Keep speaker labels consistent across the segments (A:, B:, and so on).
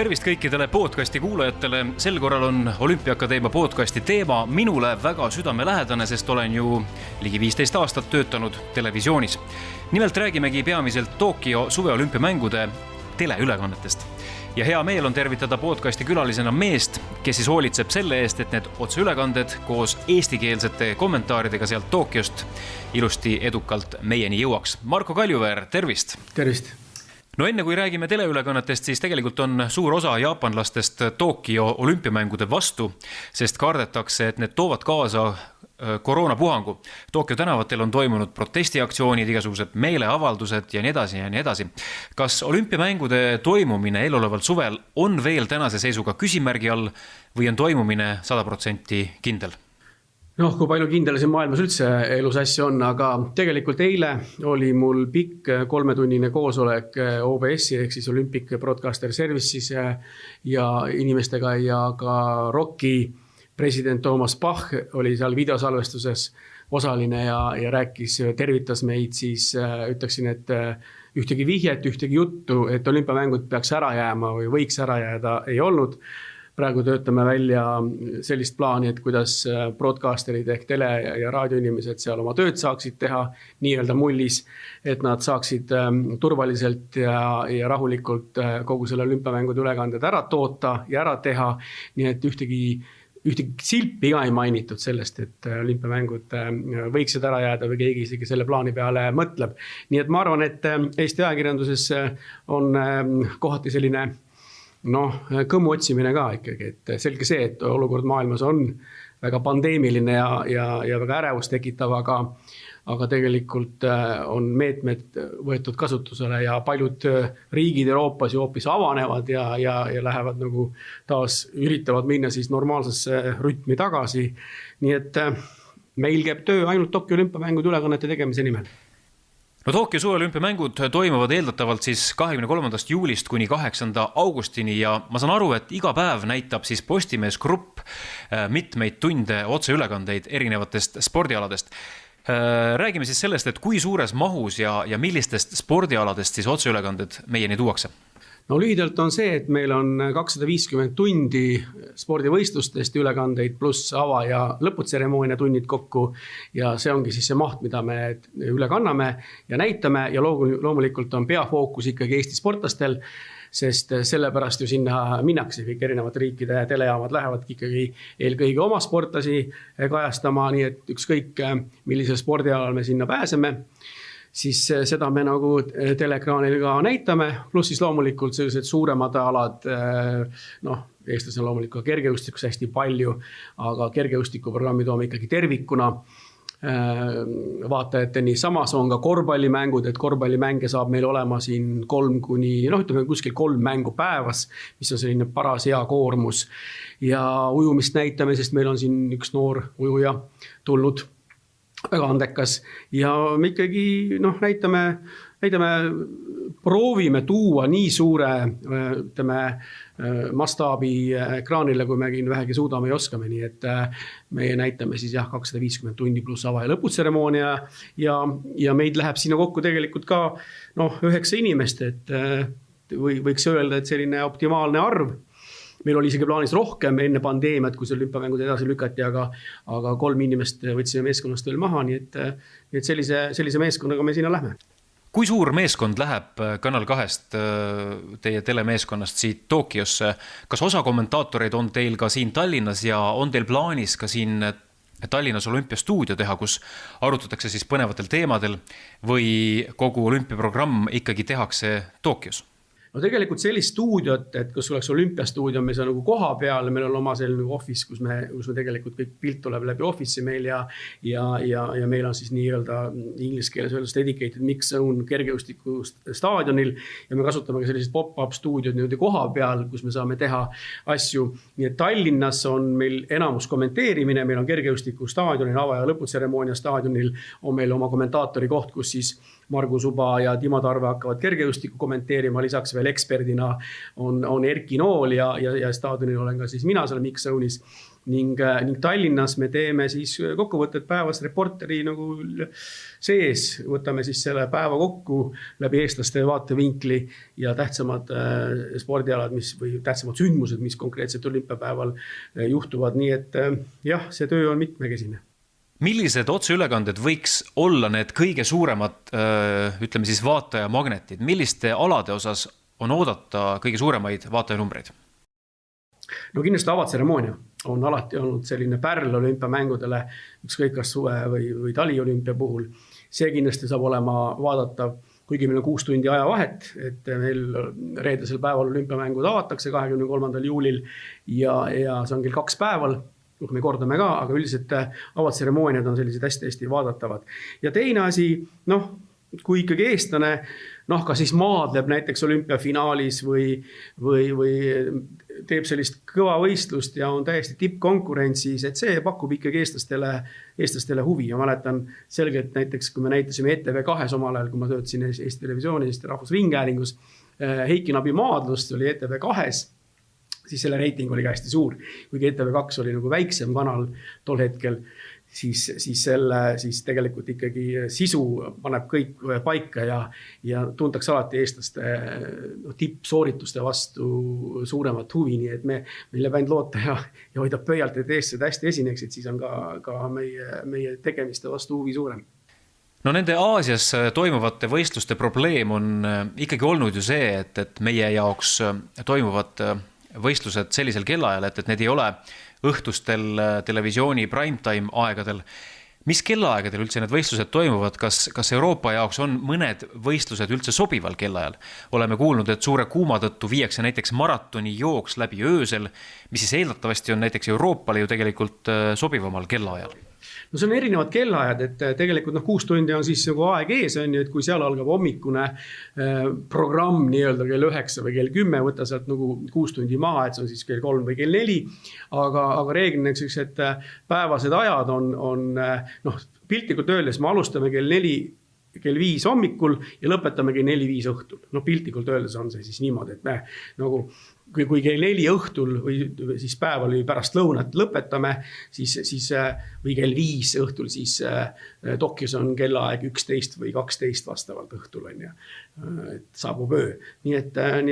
A: Tervist kõikidele podcasti kuulajatele. Sel korral on Olümpiaakadeemia podcasti teema minule väga südamelähedane, sest olen ju ligi 15 aastat töötanud televisioonis. Nimelt räägimegi peamiselt Tokyo suveolümpiamängude teleülekannetest. Ja hea meel on tervitada podcasti külalisena meest, kes siis hoolitseb selle eest, et need otseülekanded koos eestikeelsete kommentaaridega sealt Tokyost ilusti edukalt meieni jõuaks. Marko Kaljuveer, tervist!
B: Tervist!
A: No enne kui räägime teleülekannetest, siis tegelikult on suur osa jaapanlastest Tokyo olümpiamängude vastu, sest kardetakse, et need toovad kaasa koroonapuhangu. Tokyo tänavatel on toimunud protestiaktsioonid, igasugused meeleavaldused ja nii edasi ja nii edasi. Kas olümpiamängude toimumine eelolevalt suvel on veel tänase seisuga küsimärgi all või on toimumine 100% kindel?
B: Kui palju kindel siin maailmas üldse elus asja on, aga tegelikult eile oli mul pikk 3-tunnine koosolek OBS-i ehk siis Olympic Broadcaster Services ja inimestega ja ka ROK-i president Thomas Bach oli seal videosalvestuses osaline ja rääkis, tervitas meid, siis ütleksin, et ühtegi vihjet, ühtegi juttu, et olümpiamängud peaks ära jääma või võiks ära jääda, ei olnud. Praegu töötame välja sellist plaani, et kuidas broadcasterid ehk tele- ja raadioinimesed seal oma tööd saaksid teha nii-öelda mullis, et nad saaksid turvaliselt ja rahulikult kogu selle olümpiamängude ülekanded ära toota ja ära teha. Nii et ühtegi silpi ka ei mainitud sellest, et olümpiamängud võiksid ära jääda või keegi isegi selle plaani peale mõtleb. Nii et ma arvan, et Eesti ajakirjanduses on kohati selline kõmmu otsimine ka ikkagi, et selge see, et olukord maailmas on väga pandeemiline ja väga ärevust tekitav, aga tegelikult on meetmed võetud kasutusele ja paljud riigid Euroopas ju hoopis avanevad ja lähevad nagu taas üritavad minna siis normaalsesse rütmi tagasi. Nii et meil käib töö ainult Tokyo olümpiamängude ülekannete tegemise nimel.
A: Tokyo suveolümpiamängud toimuvad eeldatavalt siis 23. juulist kuni 8. augustini ja ma saan aru, et iga päev näitab siis Postimees Grupp mitmeid tunde otseülekandeid erinevatest spordialadest. Räägime siis sellest, et kui suures mahus ja millistest spordialadest siis otseülekanded meieni tuuakse?
B: Lühidalt on see, et meil on 250 tundi spordivõistlustest ülekandeid pluss ava- ja lõputseremoonia tunnid kokku ja see ongi siis see maht, mida me üle kanname ja näitame ja loomulikult on peafookus ikkagi Eesti sportlastel, sest sellepärast ju sinna minnakse, kõik erinevad riikide telejaamad lähevad ikkagi eelkõige oma sportlasi kajastama, nii et ükskõik millisel spordialal me sinna pääseme, siis seda me nagu teleekraanil ka näitame, pluss siis loomulikult sellised suuremad alad, Eestis on loomulikult kergejõustikus hästi palju, aga kergejõustikuprogrammi toome ikkagi tervikuna vaatajateni. Samas on ka korvpallimängud, et korvpallimänge saab meil olema siin 3 mängu päevas, mis on selline paras hea koormus ja ujumist näitame, sest meil on siin üks noor ujuja tulnud väga andekas ja me ikkagi proovime tuua nii suure mastaabi ekraanile, kui me vähegi suudame ja oskame, nii et me näitame siis 250 tundi pluss ava- ja lõputseremoonia ja meid läheb sinna kokku tegelikult ka 9 inimest, et võiks öelda, et selline optimaalne arv. Meil oli isegi plaanis rohkem enne pandeemiat, kui see olümpiamängud edasi lükati, aga 3 inimest võtsime meeskonnast veel maha, nii et sellise meeskonnaga me sinna lähme.
A: Kui suur meeskond läheb Kanal 2-st teie telemeeskonnast siit Tokyosse? Kas osa kommentaatoreid on teil ka siin Tallinnas ja on teil plaanis ka siin Tallinnas olümpiastuudio teha, kus arutatakse siis põnevatel teemadel või kogu olümpiaprogramm ikkagi tehakse Tokyos?
B: Tegelikult sellist stuudiot, et kus oleks olümpiastuudio, me saa nagu koha peal, meil on oma selline office, kus me tegelikult kõik pilt tuleb läbi office'i meil ja meil on siis nii-öelda inglise keeles öeldes dedicated mix zone kergejõustiku staadionil ja me kasutame ka sellised pop-up stuudiod niimoodi koha peal, kus me saame teha asju. Nii et Tallinnas on meil enamus kommenteerimine, meil on kergejõustiku staadionil, ava- ja lõputseremoonia staadionil on meil oma kommentaatori koht, kus siis Margus Uba ja Timo Tarve hakkavad kergejõustikku kommenteerima, lisaks veel eksperdina on Erki Nool ja staadionil olen ka siis mina seal mix zone'is. ning Tallinnas me teeme siis kokkuvõtted päevas reporteri nagu sees, võtame siis selle päeva kokku läbi eestlaste vaatevinkli ja tähtsamad spordialad, või tähtsamad sündmused, mis konkreetselt olümpiapäeval juhtuvad, nii et jah, see töö on mitmekesine.
A: Millised otseülekanded võiks olla need kõige suuremad, ütleme siis vaatajamagnetid, milliste alade osas on oodata kõige suuremaid vaatajanumbreid?
B: No kindlasti avatseremoonia on alati olnud selline pärl olümpiamängudele, ükskõik kas suve või taliolümpia puhul. See kindlasti saab olema vaadatav, kuigi meil on 6 tundi aja vahet, et meil reedesel päeval olümpiamängud avatakse 23. juulil ja see on kell 2 päeval, me kordame ka, aga üldiselt avatseremooniad on sellised hästi vaadatavad. Ja teine asi, kui ikkagi eestlane, ka siis maadleb näiteks olümpiafinaalis või teeb sellist kõva võistlust ja on täiesti tippkonkurentsis, et see pakub ikkagi eestlastele huvi. Ja mäletan selgelt näiteks, kui me näitasime ETV2 omal ajal, kui ma töötasin Eesti Televisioonis, Eesti Rahvusringhäälingus, Heiki Nabi maadlust oli ETV2, siis selle reiting oli ka hästi suur. Kuigi ETV2 oli nagu väiksem kanal tol hetkel, siis tegelikult ikkagi sisu paneb kõik paika ja tuntakse alati eestlaste tippsoorituste vastu suuremat huvi, nii et meil jääb ainult loota ja hoida pöialt, et eestlased hästi esineksid, siis on ka meie tegemiste vastu huvi suurem.
A: No nende Aasias toimuvate võistluste probleem on ikkagi olnud ju see, et meie jaoks toimuvad võistlused sellisel kellaajal, et need ei ole õhtustel televisiooni primetime aegadel. Mis kellaaegadel üldse need võistlused toimuvad? Kas Euroopa jaoks on mõned võistlused üldse sobival kellaajal? Oleme kuulnud, et suure kuuma tõttu viiakse näiteks maratoni jooks läbi öösel, mis siis eeldatavasti on näiteks Euroopale ju tegelikult sobivamal kellaajal.
B: No see on erinevad kellaajad, et tegelikult 6 tundi on siis nagu aeg ees, on ju, et kui seal algab hommikune programm nii-öelda kell 9 või kell 10, võtta sealt nagu 6 tundi maha, et see on siis kell 3 või kell 4, aga reeglina et päevased ajad on piltlikult öeldes me alustame kell 4, kell 5 hommikul ja lõpetame kell 4-5 õhtul. Piltlikult öeldes on see siis niimoodi, et me nagu kui kell 4 õhtul või siis päeval või pärast lõunat lõpetame, siis või kell 5 õhtul, siis Tokyos on kellaaeg 11 või 12 vastavalt õhtul, et saabub öö. Nii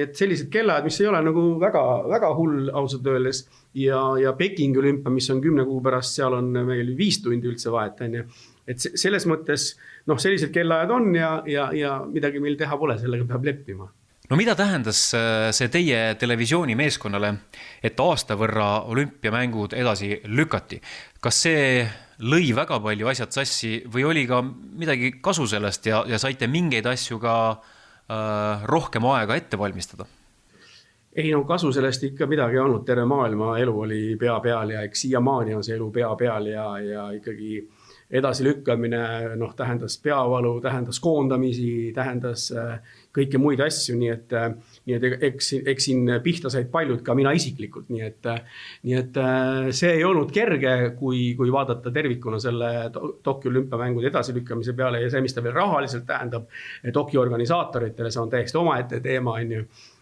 B: et sellised kellaajad, mis ei ole nagu väga hull ausalt öeldes ja Pekingi olümpia, mis on 10 kuu pärast, seal on meil 5 tundi üldse vahet, et selles mõttes sellised kellaajad on ja midagi meil teha pole, sellega peab leppima.
A: No mida tähendas see teie televisiooni meeskonnale, et aasta võrra olümpiamängud edasi lükati? Kas see lõi väga palju asjad sassi või oli ka midagi kasu sellest ja saite mingeid asju ka rohkem aega ette valmistada?
B: Ei, kasu sellest ikka midagi olnud. Terve maailma elu oli pea peal ja eks siiamaani on see elu pea peal ja ikkagi edasi lükkamine tähendas peavalu, tähendas koondamisi, tähendas kõike muid asju, nii et eks siin pihta said paljud ka mina isiklikult, nii et see ei olnud kerge, kui vaadata tervikuna selle Tokyo olümpiamängude edasilükkamise peale ja see, mis ta veel rahaliselt tähendab Tokyo organisaatoritele, see on täiesti omaette teema,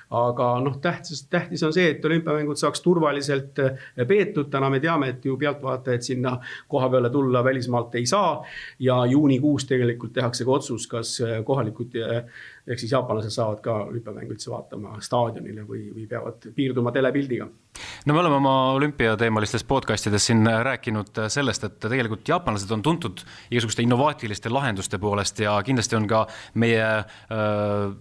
B: aga tähtis on see, et olümpiamängud saaks turvaliselt peetud. Täna me teame, et ju pealtvaatajaid sinna koha peale tulla välismaalt ei saa ja juunikuus tegelikult tehakse ka otsus, kas kohalikud ehk siis jaapanlased saavad ka olümpiamängu üldse vaatama staadionile või peavad piirduma telepildiga.
A: No me oleme oma olümpiateemalistes podcastides siin rääkinud sellest, et tegelikult jaapanlased on tuntud igasuguste innovaatiliste lahenduste poolest ja kindlasti on ka meie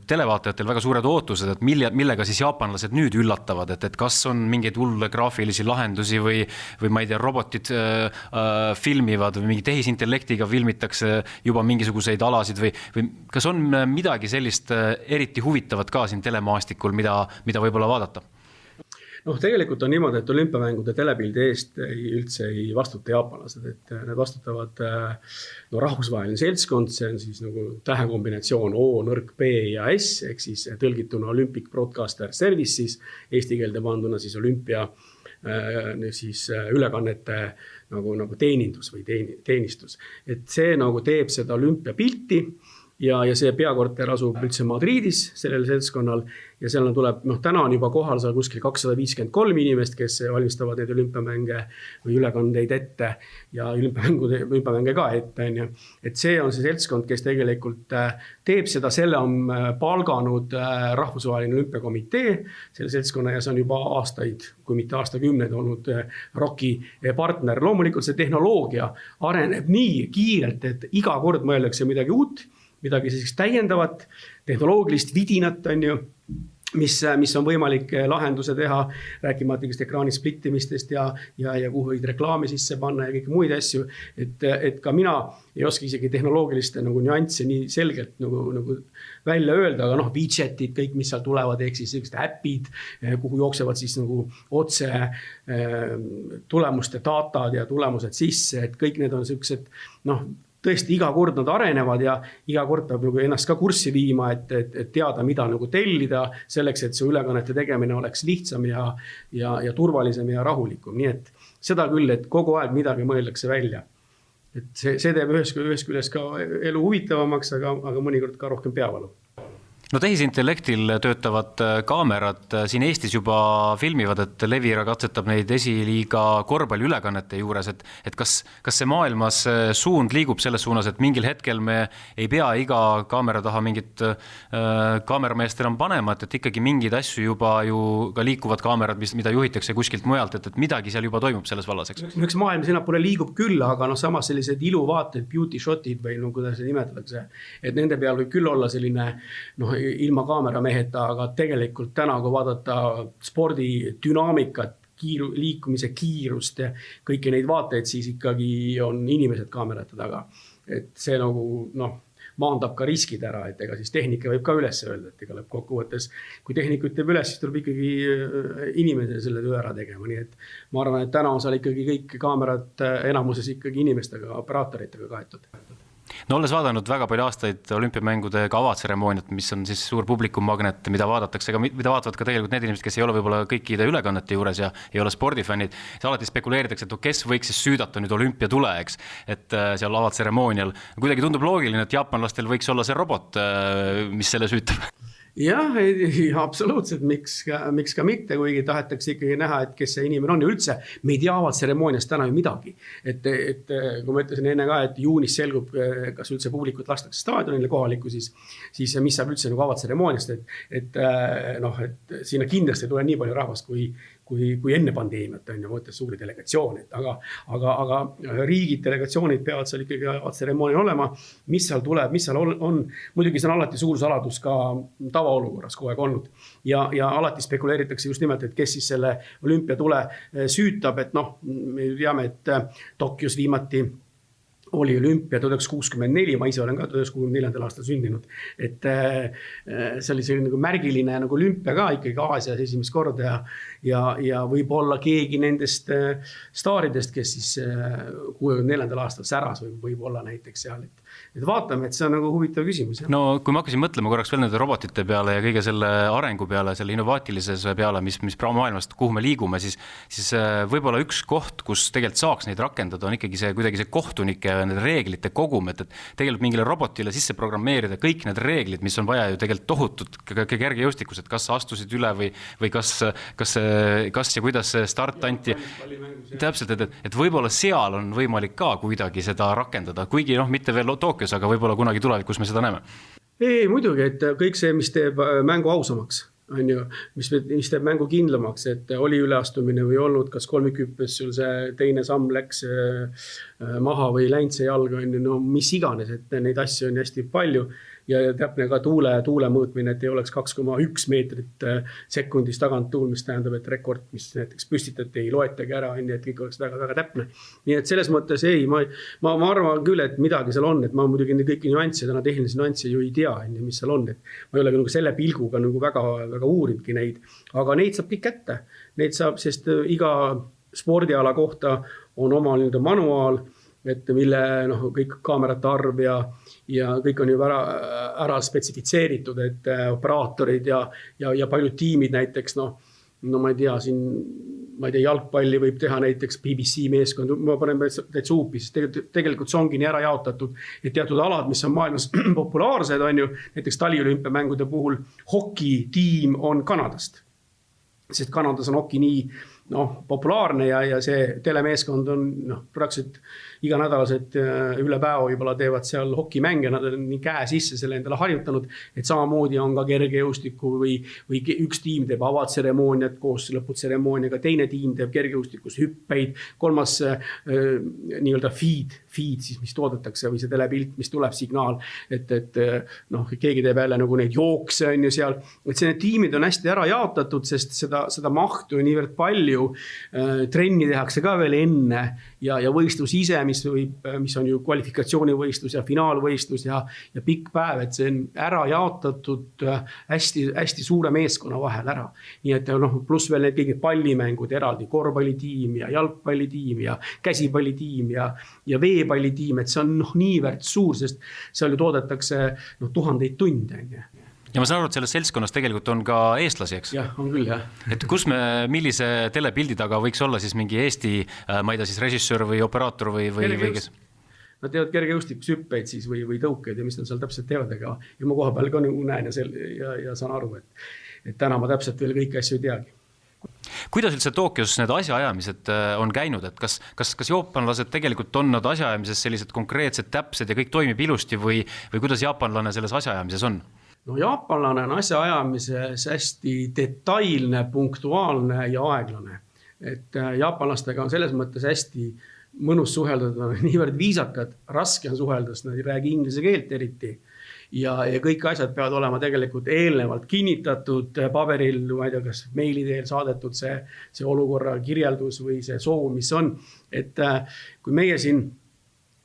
A: televaatajatel väga suured ootused, et millega siis jaapanlased nüüd üllatavad, et kas on mingeid hulle graafilisi lahendusi või ma ei tea, robotid filmivad või mingi tehisintellektiga filmitakse juba mingisuguseid alasid või kas on midagi sellist eriti huvitavat ka siin telemaastikul, mida võib-olla vaadata?
B: Tegelikult on niimoodi, et olümpiamängude telepildi eest üldse ei vastuta jaapanlased, et need vastutavad rahvusvaheline seltskond, see on siis nagu tähekombinatsioon O, nõrk B ja S, ehk siis tõlgituna Olympic Broadcaster Services, eesti keelde panduna siis olümpia siis ülekannete nagu teenindus või teenistus. Et see nagu teeb seda olümpiapilti ja see peakorter asub üldse Madridis sellel seltskonnal ja seal tuleb, täna on juba kohal seal kuskil 253 inimest, kes valmistavad neid olümpiamänge või ülekandeid ette ja olümpiamänge ka ette. Et see on see seltskond, kes tegelikult teeb seda, selle on palganud rahvusvaheline olümpiakomitee selle seltskonna ja see on juba aastaid, kui mitte aastakümneid olnud ROK-i partner. Loomulikult see tehnoloogia areneb nii kiirelt, et iga kord mõeldakse midagi uut, midagi selliseks täiendavat, tehnoloogilist vidinat on ju, mis on võimalik lahenduse teha, rääkimata ekraani splittimistest ja kuhu võid reklaami sisse panna ja kõik muid asju. Et ka mina ei oska isegi tehnoloogiliste nüansse nii selgelt nagu välja öelda, aga widgetid, kõik mis seal tulevad, ehk siis sellised äpid, kuhu jooksevad siis otse tulemuste datad ja tulemused sisse, et kõik need on sellised, tõesti iga kord nad arenevad ja iga kord peab ennast ka kurssi viima, et teada, mida tellida selleks, et see ülekannete tegemine oleks lihtsam ja turvalisem ja rahulikum. Nii et seda küll, et kogu aeg midagi mõeldakse välja. Et see teeb ühes küljest ka elu huvitavamaks, aga mõnikord ka rohkem peavalu.
A: No tehisintellektil töötavad kaamerad siin Eestis juba filmivad, et Levira katsetab neid esiliiga korvpalliülekannete juures, et kas see maailmas suund liigub selles suunas, et mingil hetkel me ei pea iga kaamera taha mingit kaamerameest enam panema, et ikkagi mingid asju juba ju ka liikuvad kaamerad, mida juhitakse kuskilt mujalt, et midagi seal juba toimub selles vallas, eks?
B: Üks maailm sinnapoole liigub küll, aga samas sellised iluvaated, beauty shotid või kuidas see nimetatakse, et nende peal võib küll olla selline ilma kaamerameheta, aga tegelikult täna, kui vaadata spordi dünaamikat, liikumise kiirust ja kõiki neid vaateid, siis ikkagi on inimesed kaamerate taga. Et see maandab ka riskid ära, et ega siis tehnika võib ka üles öelda, et ega lõpp kokkuvõttes, kui tehnik ütleb üles, siis tuleb ikkagi inimene selle töö ära tegema. Nii et ma arvan, et täna on seal ikkagi kõik kaamerad enamuses ikkagi inimestega, operaatoritega kaetud.
A: No olles vaadanud väga palju aastaid olümpiamängude avatseremooniat, mis on siis suur publikummagnet, mida vaadatakse, mida vaatavad ka tegelikult need inimesed, kes ei ole võib-olla kõikide ülekannete juures ja ei ole spordifännid, siis alati spekuleeritakse, et kes võiks siis süüdata nüüd olümpiatule, eks, et seal avatseremoonial. Kuidagi tundub loogiline, et jaapanlastel võiks olla see robot, mis selle süütab.
B: Jah, absoluutselt, miks ka mitte, kuigi tahetakse ikkagi näha, et kes see inimene on ja üldse me ei tea avatseremooniast täna ju midagi. Et kui ma ütlesin enne ka, et juunis selgub, kas üldse publikut lastakse staadionile kohalikku, siis mis saab üldse avatseremooniast, et sinna kindlasti ei tule nii palju rahvast, kui enne pandeemiat on ju mõttes suuri delegatsioone, aga riigid, delegatsioonid peavad seal ikkagi avatseremoonil olema, mis seal tuleb, mis seal on. Muidugi see on alati suur saladus ka tavaolukorras kogu aeg olnud ja alati spekuleeritakse just nimelt, et kes siis selle olümpiatule süütab, et me teame, et Tokyos viimati oli olümpia 1964, ma ise olen ka 1964. aastal sündinud, et see oli selline märgiline olümpia ka ikkagi Aasias esimest korda ja võib-olla keegi nendest staaridest, kes siis 64. aastal säras võib olla näiteks seal, et vaatame, et see on huvitav küsimus.
A: No kui ma hakkasin mõtlema korraks veel nende robotite peale ja kõige selle arengu peale, selle innovaatilisuse peale, mis maailmast, kuhu me liigume, siis võib-olla üks koht, kus tegelikult saaks neid rakendada, on ikkagi kuidagi see kohtunike need reeglite kogum, et tegelikult mingile robotile sisse programmeerida kõik need reeglid, mis on vaja ju tegelikult tohutut kergejõustikus, et kas astusid üle või kas ja kuidas see start anti. Täpselt, et võib-olla seal on võimalik ka kuidagi seda rakendada, kuigi mitte veel Tokyos, aga võib-olla kunagi tulevikus me seda näeme.
B: Ei, muidugi, et kõik see, mis teeb mängu ausamaks, on ju, mis teeb mängu kindlamaks, et oli üleastumine või olnud, kas kolmikhüppes sul see teine samm läks maha või läinud see jalg, on ju, mis iganes, et neid asju on hästi palju ja täpne ka tuule mõõtmine, et ei oleks 2,1 meetrit sekundis tagant tuul, mis tähendab, et rekord, mis näiteks püstitati, ei loetagi ära, et kõik oleks väga, väga täpne. Nii et selles mõttes ei, ma arvan küll, et midagi seal on, et ma muidugi kõiki nüansse, täna tehnilisi nüansse ju ei tea, mis seal on, et ma ei ole selle pilguga väga, väga uurinudki neid, aga neid saab kõik kätte. Neid saab, sest iga spordiala kohta on oma manuaal, et mille kõik kaamerate arv ja kõik on ju ära spetsifitseeritud, et operaatorid ja paljud tiimid näiteks, ma ei tea, siin ma ei tea, jalgpalli võib teha näiteks BBC meeskond, ma panen täitsa uupi, sest tegelikult see ongi nii ära jaotatud, et teatud alad, mis on maailmas populaarsed, on ju, näiteks taliolümpiamängude puhul hokitiim on Kanadast. Sest Kanadas on hoki nii populaarne ja see telemeeskond on praktiliselt iganädalased üle päeva võib-olla teevad seal hokimänge, nad on nii käe sisse selle endale harjutanud, et samamoodi on ka kergejõustiku või üks tiim teeb avatseremooniat koos lõputseremooniaga, teine tiim teeb kergejõustikus hüppeid, kolmas nii-öelda feed siis, mis toodetakse või see telepilt, mis tuleb signaal, et keegi teeb jälle nagu neid jookse on ju seal, et see need tiimid on hästi ära jaotatud, sest seda mahtu on niivõrd palju, trenni tehakse ka veel enne ja võistlus ise, mis on ju kvalifikatsioonivõistlus ja finaalvõistlus ja pikk päev, et see on ära jaotatud hästi suure meeskonna vahel ära. Nii et pluss veel need kõigid pallimängud eraldi, korvpallitiim ja jalgpallitiim ja käsipallitiim ja veepallitiim, et see on niivõrd suur, sest seal ju toodetakse tuhandeid tunde.
A: Ja ma saan aru, et selles seltskonnas tegelikult on ka eestlasi, eks?
B: Jah, on küll, jah.
A: Et millise telepildi taga võiks olla siis mingi Eesti, ma ei tea, siis režissöör või operaator või kes?
B: Nad teevad kergejõustikus hüppeid siis või tõukeid ja mis nad seal täpselt teevad, ja ma koha peal ka näen ja saan aru, et täna ma täpselt veel kõiki asju ei teagi.
A: Kuidas üldse Tokyos need asjaajamised on käinud, et kas jaapanlased tegelikult on nad asjaajamises sellised konkreetsed, täpsed ja kõik toimib ilusti või kuidas jaapanlane selles asjaajamises on?
B: Jaapanlane on asjaajamises hästi detailne, punktuaalne ja aeglane. Et jaapanlastega on selles mõttes hästi mõnus suhelda, niivõrd viisakad, raske on suhelda, sest nad ei räägi inglise keelt eriti. Ja kõik asjad peavad olema tegelikult eelnevalt kinnitatud paberil, ma ei tea, kas meili teel saadetud see olukorra kirjeldus või see soov, mis on. Et kui meie siin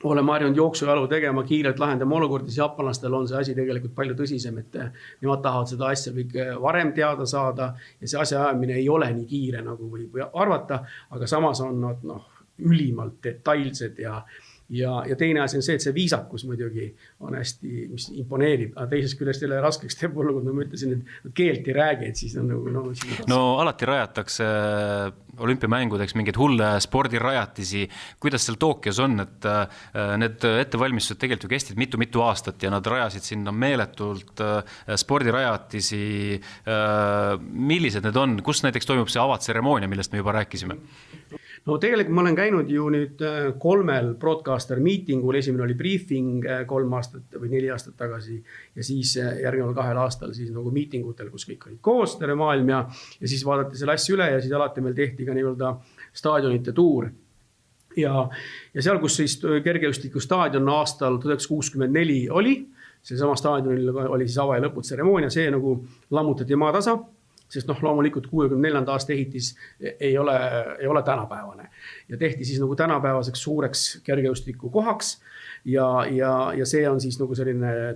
B: oleme harjunud jooksujalu tegema, kiirelt lahendama olukordis, jaapanlastel on see asi tegelikult palju tõsisem, et nemad tahavad seda asja kõik varem teada saada ja see asjaajamine ei ole nii kiire nagu võib arvata, aga samas on nad ülimalt detailsed ja teine asi on see, et see viisakus muidugi on hästi, mis imponeerib, aga teisest küljest jälle raskeks teeb olukord, ma ütlesin, et keelt ei räägi, et siis on nagu
A: alati rajatakse olümpiamängudeks mingeid hulle spordirajatisi. Kuidas seal Tokyos on, et need ettevalmistused tegelikult ju kestid mitu aastat ja nad rajasid sinna meeletult spordirajatisi. Millised need on? Kus näiteks toimub see avatseremoonia, millest me juba rääkisime?
B: No tegelikult ma olen käinud ju nüüd 3 broadcaster meetingul, esimene oli briefing 3 aastat või 4 aastat tagasi ja siis järgneval 2 aastal siis nagu meetingutel, kus kõik olid koos terve maailm ja siis vaadati selle asja üle ja siis alati meil tehti ka nii-öelda staadionite tuur. Ja seal, kus siis kergejõustiku staadion aastal 1964 oli, see sama staadionil oli siis ava- ja lõputseremoonia, see nagu lammutati maatasa. Sest loomulikult 64. aasta ehitis ei ole tänapäevane. Ja tehti siis nagu tänapäevaseks suureks kergejõustiku kohaks ja see on siis nagu selline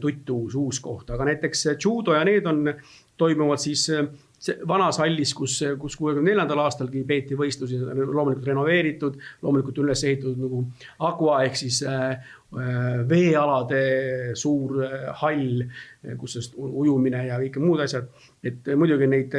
B: uus koht. Aga näiteks judo ja need toimuvad siis vanas hallis, kus 64. aastalgi peeti võistlusi, loomulikult renoveeritud, loomulikult üles ehitatud nagu aqua ehk siis veealade suur hall, kus ujumine ja kõik muud asjad. Et muidugi neid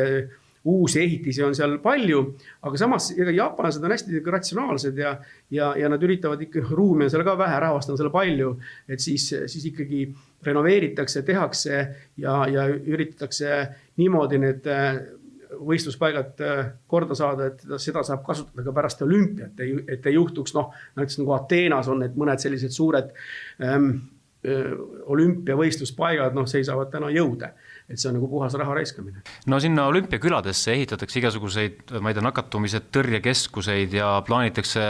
B: uusi ehitisi on seal palju, aga samas jaapanlased on hästi ratsionaalsed ja nad üritavad ikka, ruumi on seal ka vähe, rahvast on seal palju, et siis ikkagi renoveeritakse, tehakse ja üritatakse niimoodi need võistluspaigad korda saada, et seda saab kasutada ka pärast olümpiat, et ei juhtuks, näiteks nagu Ateenas on need mõned sellised suured olümpiavõistluspaigad, seisavad täna jõude. Et see on nagu puhas raha raiskamine.
A: No sinna olümpiaküladesse ehitatakse igasuguseid, ma ei tea, nakatumised, tõrjekeskuseid ja plaanitakse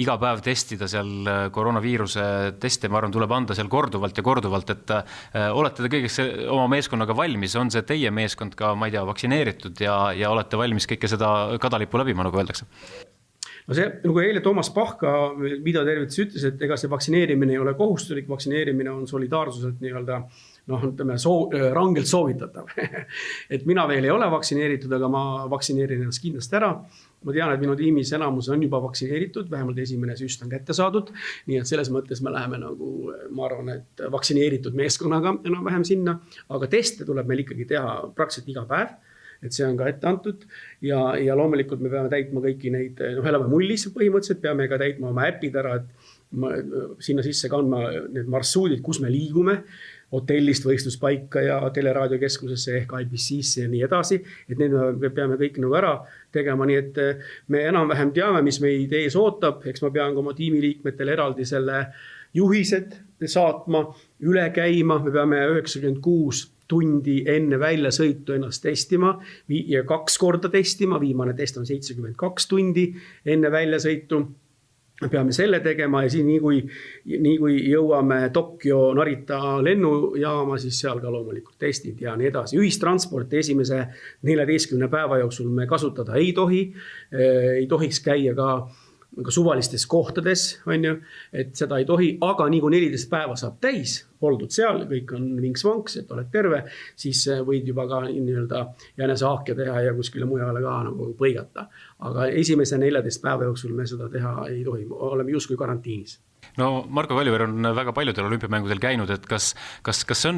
A: iga päev testida seal koroonaviiruse teste, ma arvan, tuleb anda seal korduvalt, et olete te kõigeks oma meeskonnaga valmis, on see teie meeskond ka, ma ei tea, vaktsineeritud ja olete valmis kõike seda kadalippu läbima, nagu öeldakse?
B: No see, nagu eile Toomas Pahka videotervitus ütles, et ega see vaktsineerimine ei ole kohustuslik, vaktsineerimine on solidaarsuselt nii-öelda rangelt soovitatav. Et mina veel ei ole vaktsineeritud, aga ma vaktsineerin ennast kindlasti ära. Ma tean, et minu tiimis enamus on juba vaktsineeritud, vähemalt esimene süst on kätte saadud. Nii et selles mõttes me läheme nagu, ma arvan, et vaktsineeritud meeskonnaga enam vähem sinna, aga teste tuleb meil ikkagi teha praktiliselt iga päev. et see on ka ette antud ja loomulikult me peame täitma kõiki neid, elame mullis põhimõtteliselt, peame ka täitma oma äpid ära, et sinna sisse kandma need marsruudid, kus me liigume, hotellist võistluspaika ja teleraadiokeskusesse ehk IBC-sse ja nii edasi, et need me peame kõik nagu ära tegema, nii et me enam-vähem teame, mis meid ees ootab, eks ma pean ka oma tiimiliikmetele eraldi selle juhised saatma, üle käima, me peame 96 tundi enne väljasõitu ennast testima ja 2 korda testima, viimane test on 72 tundi enne väljasõitu. Me peame selle tegema ja siis nii kui jõuame Tokyo Narita lennujaama, siis seal ka loomulikult testid ja nii edasi. Ühistransport esimese 14 päeva jooksul me kasutada ei tohi, ei tohiks käia ka suvalistes kohtades, et seda ei tohi, aga nii kui 14 päeva saab täis, oldud seal, kõik on vinks-vanks, et oled terve, siis võid juba ka jänesehaakja teha ja kuskile mujale ka nagu põigata. Aga esimese 14 päeva jooksul me seda teha ei tohi, oleme justkui karantiinis.
A: No Marko Kalliver on väga paljudel olümpiamängudel käinud, et kas on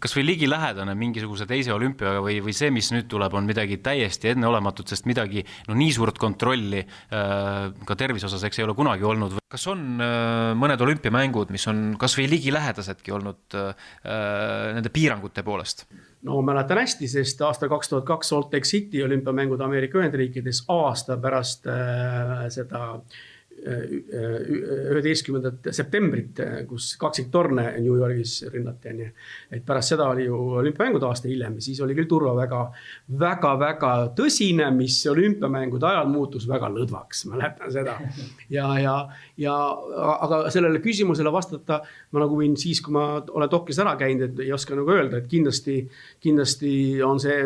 A: kas või ligilähedane mingisuguse teise olümpiaga või see, mis nüüd tuleb, on midagi täiesti enneolematut, sest midagi nii suurt kontrolli ka tervise osas, eks ei ole kunagi olnud. Kas on mõned olümpiamängud, mis on kas või ligilähedasedki olnud nende piirangute poolest?
B: No mäletan hästi, sest aasta 2002 Salt Lake City olümpiamängud Ameerika Ühendriikides aasta pärast seda 11. septembrit, kus kaksiktorne New Yorgis rünnati. Et pärast seda oli ju olümpiamängud aasta hiljem, siis oli küll turva väga tõsine, mis olümpiamängude ajal muutus väga lõdvaks, mäletan seda. Aga sellele küsimusele vastata, ma nagu võin siis, kui ma olen Tokyos ära käinud, et ei oska nagu öelda, et kindlasti on see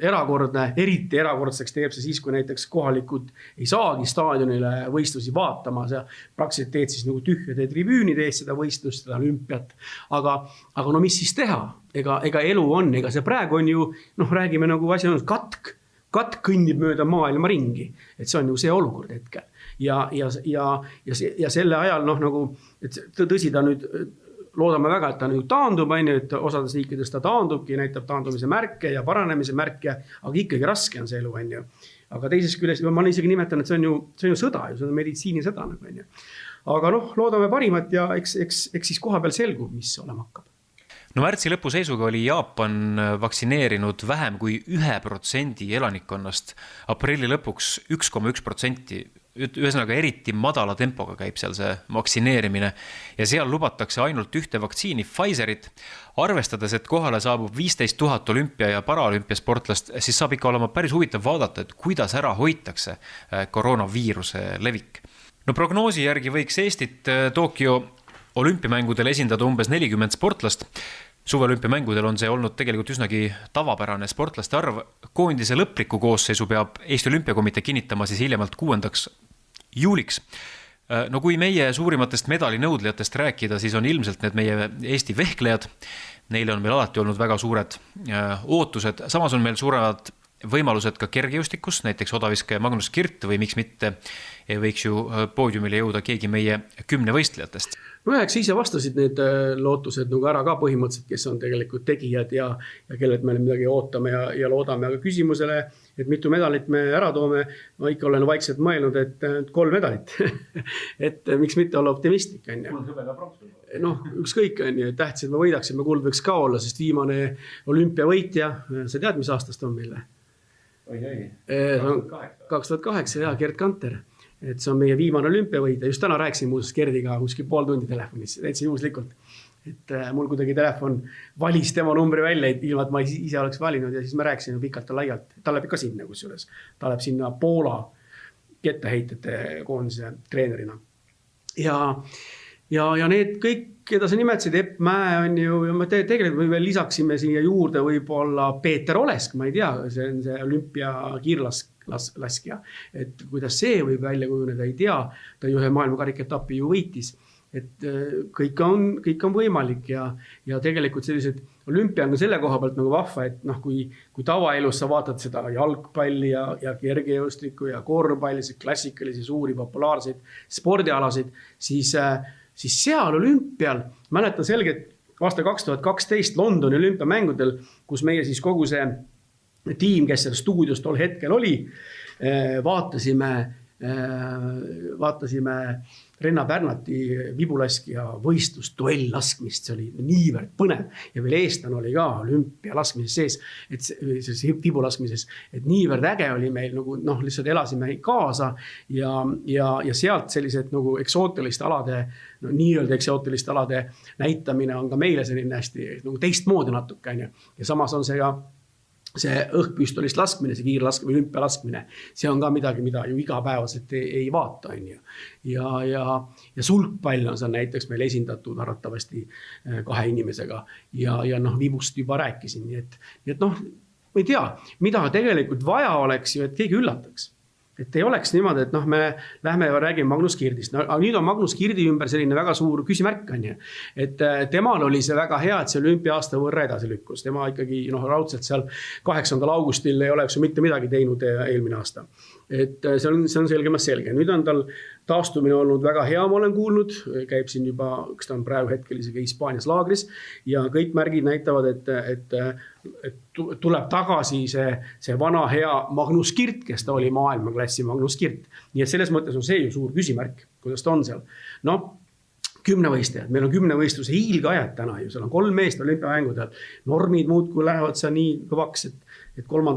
B: erakordne, eriti erakordseks teeb see siis, kui näiteks kohalikud ei saagi staadionile võistlusi vaatama, sa praktiliselt teed siis nagu tühjade tribüünide ees seda võistlust, seda olümpiat, aga no mis siis teha? Ega elu on, ega see praegu on ju, räägime nagu asi on katk kõnnib mööda maailma ringi, et see on ju see olukord hetkel. Ja selle ajal, nagu, et tõsi ta nüüd, loodame väga, et ta nüüd taandub, et osades riikides ta taandubki, näitab taandumise märke ja paranemise märke, aga ikkagi raske on see elu, Aga teisest küljest, ma isegi nimetan, et see on ju sõda, see on meditsiinisõda. Aga loodame parimat ja eks siis koha peal selgub, mis olema hakkab.
A: No märtsi lõpu seisuga oli Jaapan vaktsineerinud vähem kui 1% elanikkonnast. Aprilli lõpuks 1,1%. Ühesõnaga eriti madala tempoga käib seal see vaktsineerimine ja seal lubatakse ainult ühte vaktsiini Pfizerit. Arvestades, et kohale saabub 15 000 olümpia- ja paraolümpiasportlast, siis saab ikka olema päris huvitav vaadata, et kuidas ära hoitakse koroonaviiruse levik. No prognoosi järgi võiks Eestit Tokyo olümpiamängudel esindada umbes 40 sportlast. Suveolümpiamängudel on see olnud tegelikult üsnagi tavapärane sportlaste arv. Koondise lõpliku koosseisu peab Eesti Olümpiakomitee kinnitama siis hiljemalt 6. juuliks. No kui meie suurimatest medalinõudlejatest rääkida, siis on ilmselt need meie Eesti vehklejad. Neile on meil alati olnud väga suured ootused. Samas on meil suuremad võimalused ka kergejõustikus, näiteks odaviskaja Magnus Kirt või miks mitte võiks ju poodiumile jõuda keegi meie 10 võistlejatest.
B: No eks ise vastasid need lootused nagu ära ka põhimõtteliselt, kes on tegelikult tegijad ja kellelt me midagi ootame ja loodame. Aga küsimusele, et mitu medalit me ära toome, ma ikka olen vaikselt mõelnud, et 3 medalit. Et miks mitte olla optimistlik. Ükskõik on ju, tähtis, et me võidaksime, kuld võiks ka olla, sest viimane olümpiavõitja, sa tead, mis aastast on meile? 2008, jah, Gerd Kanter. Et see on meie viimane olümpiavõitja. Just täna rääkisin muuseas Gerdiga kuskil pool tundi telefonis, täitsa juhuslikult. Et mul kuidagi telefon valis tema numbri välja, ilma et ma ise oleks valinud ja siis me rääkisime pikalt ja laialt. Ta läheb ikka sinna kusjuures. Ta läheb sinna Poola kettaheitjate koondise treenerina. Ja need kõik, keda sa nimetasid, Epp Mäe on ju, ja me tegelikult me veel lisaksime siia juurde võib-olla Peeter Olesk, ma ei tea, see on see olümpia kiirlaskja, et kuidas see võib välja kujuneda, ei tea, ta ju ühe maailmakariketapi ju võitis, et kõik on võimalik ja tegelikult sellised olümpia on selle koha pealt nagu vahva, et kui tavaelus sa vaatad seda jalgpalli ja kergejõustikku ja korvpalli, klassikalisi suuri populaarseid spordialasid, siis seal olümpial, mäletan selgelt aasta 2012 Londoni olümpiamängudel, kus meie siis kogu see tiim, kes seal stuudios tol hetkel oli, vaatasime Renna Pärnati vibulaskja võistlust, duell laskmist, see oli niivõrd põnev ja veel eestlane oli ka olümpia laskmises sees, et selles vibulaskmises, et niivõrd äge oli meil nagu lihtsalt elasime kaasa ja sealt sellised nagu eksootiliste alade, nii-öelda eksootiliste alade näitamine on ka meile selline hästi nagu teistmoodi natuke, ja samas on see ka see õhkpüstolist laskmine, see kiirlaskmine, olümpia laskmine, see on ka midagi, mida ju igapäevaselt ei vaata, on ju. Ja sulgpall on seal näiteks meil esindatud arvatavasti 2 inimesega ja vibust juba rääkisin, nii et ma ei tea, mida tegelikult vaja oleks ju, et keegi üllataks. Et ei oleks niimoodi, et me lähme ja räägime Magnus Kirdist. Aga nüüd on Magnus Kirdi ümber selline väga suur küsimärk, on ju. Et temal oli see väga hea, et see olümpia aasta võrra edasi lükkus. Tema ikkagi raudselt seal 8. augustil ei oleks ju mitte midagi teinud eelmine aasta. Et see on selgemast selge. Nüüd on tal taastumine olnud väga hea, ma olen kuulnud. Käib siin juba, kas ta on praegu hetkel isegi Hispaanias laagris. Ja kõik märgid näitavad, et tuleb tagasi see vana hea Magnus Kirt, kes ta oli maailmaklassi Magnus Kirt. Nii et selles mõttes on see ju suur küsimärk, kuidas ta on seal. 10 võistajad, meil on 10 võistluse hiilgajad täna ju, seal on 3 meest olümpiamängudel. Normid muudkui lähevad seal nii kõvaks, et 3.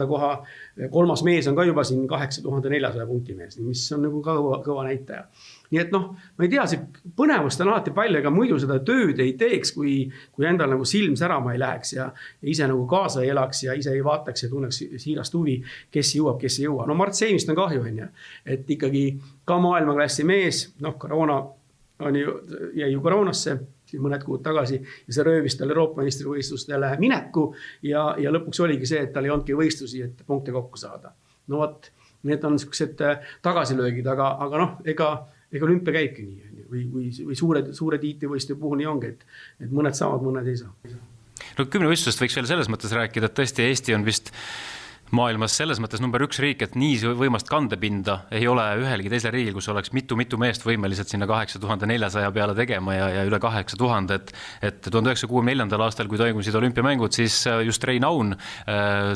B: mees on ka juba siin 8400 punkti mees, mis on nagu kõva näitaja. Nii et ma ei tea, see põnevust on alati palju, ega muidu seda tööd ei teeks, kui endal nagu silm särama ei läheks ja ise nagu kaasa ei elaks ja ise ei vaataks ja tunneks siirast huvi, kes jõuab, kes ei jõua. Mart Seimist on kahju, et ikkagi ka maailmaklassi mees, koroona jäi ju koroonasse mõned kuud tagasi ja see röövis tal Euroopa meistrivõistlustele mineku ja lõpuks oligi see, et tal ei olnudki võistlusi, et punkte kokku saada. Need on sellised tagasilöögid, aga ega olümpia käibki nii või suure tiitlivõistluste puhul nii ongi, et mõned saavad, mõned ei saa.
A: 10 võistlust võiks veel selles mõttes rääkida, et tõesti Eesti on vist maailmas selles mõttes number 1 riik, et nii võimast kandepinda ei ole ühelgi teisel riigil, kus oleks mitu meest võimelised sinna 8400 peale tegema ja üle 8000, et 1964. aastal, kui toimusid olümpiamängud, siis just Rein Aun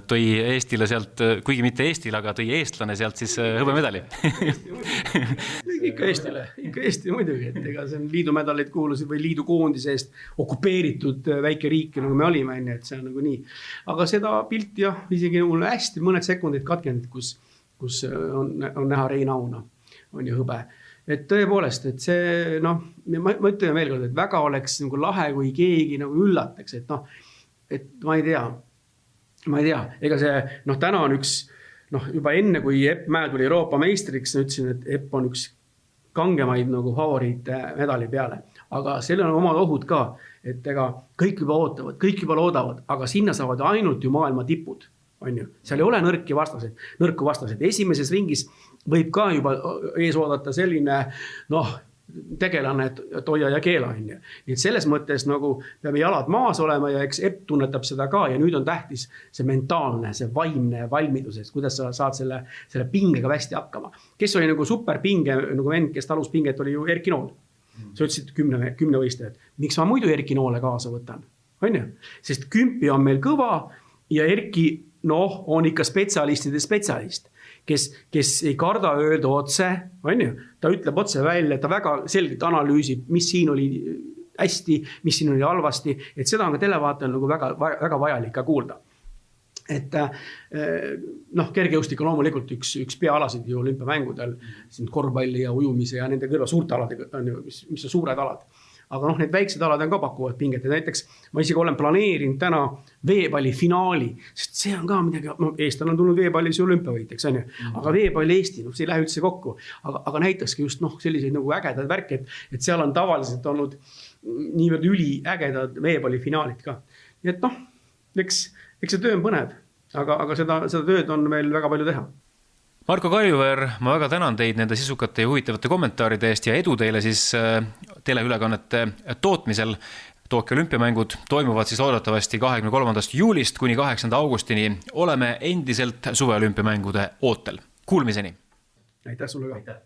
A: tõi Eestile sealt, kuigi mitte Eestile, aga tõi eestlane sealt siis hõbemedali.
B: Ikka Eesti muidugi, et ega see liidumedalid kuulusid või liidukoondise eest okupeeritud väike riik, nagu me olime, et see on nagu nii. Aga seda pilti isegi mulle hästi mõned sekundid katkendid, kus on näha Rein Auna, on ju hõbe. Et tõepoolest, et see, ma ütlen veel kord, et väga oleks nagu lahe, kui keegi nagu üllataks, et ma ei tea, ega see, täna on üks, juba enne, kui Epp Mäe tuli Euroopa meistriks, ütlesin, et Epp on üks kangemaid nagu favoriite medali peale, aga sellel on omad ohud ka, et ega kõik juba ootavad, kõik juba loodavad, aga sinna saavad ainult ju maailma tipud. On ju. Seal ei ole nõrku vastaseid. Esimeses ringis võib ka juba ees oodata selline tegelane, et hoia ja keela. Nii et selles mõttes nagu peame jalad maas olema ja eks Epp tunnetab seda ka ja nüüd on tähtis see mentaalne, see vaimne valmidus, et kuidas sa saad selle pingega hästi hakkama. Kes oli nagu superpinge, nagu vend, kes talus pinget, oli ju Erki Nool. Sa ütlesid 10 võistajad. Miks ma muidu Erki Noole kaasa võtan? On ju? Sest kümpi on meil kõva ja Erki on ikka spetsialistide spetsialist, kes ei karda öelda otse, on ju, ta ütleb otse välja, ta väga selgelt analüüsib, mis siin oli hästi, mis siin oli halvasti, et seda on ka televaatajal nagu väga, väga vajalik ka kuulda. Et kergejõustik on loomulikult üks peaalasid ju olümpiamängudel, korvpalli ja ujumise ja nende kõrva suurte aladega, mis on suured alad. Aga need väiksed alad on ka pakuvad pinget. Ja näiteks ma isegi olen planeerinud täna veepalli finaali, sest see on ka midagi, eestlane on tulnud veepallis olümpiavõitjaks, on ju. Aga veepalli Eesti, see ei lähe üldse kokku. Aga näitakski just selliseid nagu ägedad värke, et seal on tavaliselt olnud niivõrd üliägedad veepalli finaalid ka. Nii et eks see töö on põnev, aga seda tööd on meil väga palju teha.
A: Marko Kaljuveer, ma väga tänan teid nende sisukate ja huvitavate kommentaaride eest ja edu teile siis teleülekannete tootmisel. Tokyo olümpiamängud toimuvad siis oodatavasti 23. juulist kuni 8. augustini. Oleme endiselt suveolümpiamängude ootel. Kuulmiseni!
B: Aitäh sulle ka!